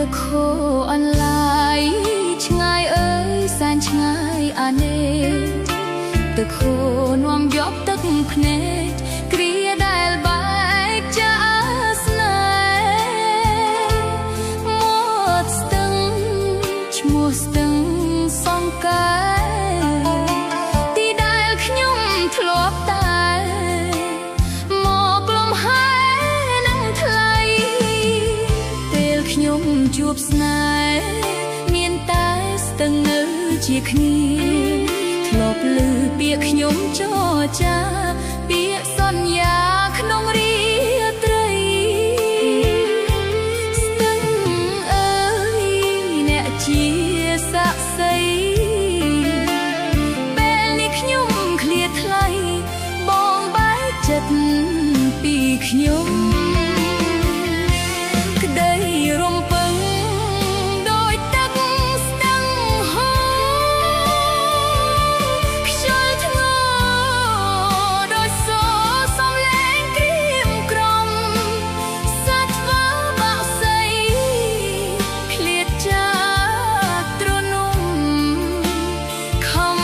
ទឹកខូអនឡាយឆ្ងាយអើយសែនឆ្ងាយអានេទឹកខូនាំយកទឹកភ្នែកគ្រាដែលបែកចាស្នេហ៍មកស្ទឹងឈ្មោះស្ទឹងសង្កែទីដែលខ្ញុំធ្លាប់តែមកលំហែនឹងថ្លៃពេលខ្ញុំជួបស្នេហ៍មានតែស្ទឹងនៅជាគ្នាធ្លាប់ឮពាក្យខ្ញុំចរចាពាក្យសន្យាក្នុងរាត្រីស្ទឹងអើយអ្នកជាស័ក្តិសិទ្ធិពេលនេះខ្ញុំឃ្លាតថ្លៃបងបែកចិត្តពីខ្ញុំក្តីរំពឹងដោយទឹកស្ទឹងហូរខ្យល់ធ្ងរដោយសូរសំឡេងក្រៀមក្រំសាច់ធ្វើបាក់សីឃ្លាតចាទ្រនំខំ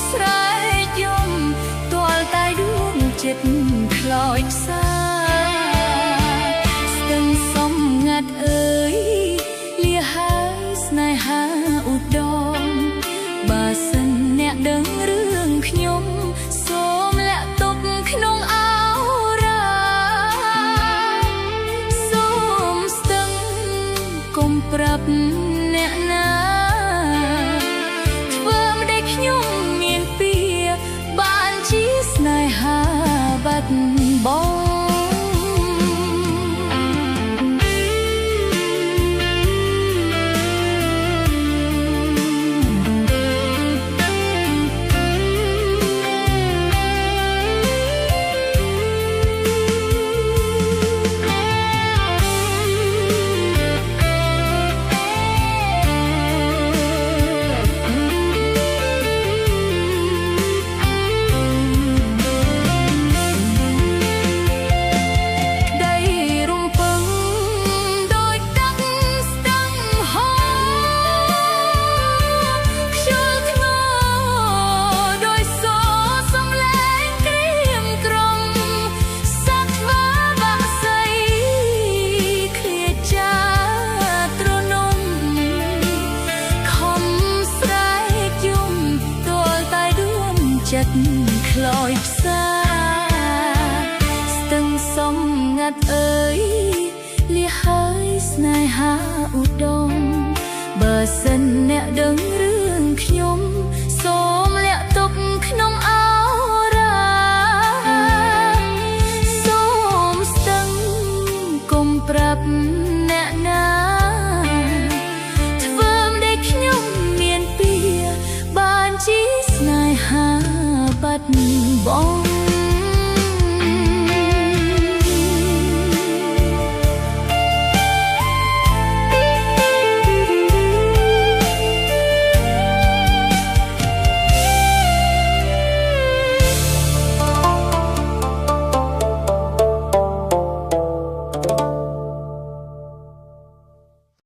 ស្រែកយំទាល់តែដួងចិត្តខ្លោចផ្សាស្ទឹងសំងាត់អើយលាហើយស្នេហាឧត្តមបើសិនអ្នកដឹងរឿងខ្ញុំសូមលាក់ទុកក្នុងអោរាសូមស្ទឹងកុំប្រាប់អ្នកណាធ្វើមិនได้ខ្ញុំមានពីបានជាស្នេហាបាត់បង់ចិត្តខ្លោចផ្សាស្ទឹងសំងាត់អើយលាហើយស្នេហាឧត្តមបើសិនអ្នកដឹងរឿងខ្ញុំសូមលាក់ទុកក្នុងអោរាសូមស្ទឹងកុំប្រាប់អ្នកណាធ្វើមិនได้ខ្ញុំមានពីបានជាស្នេហាបាត់បង់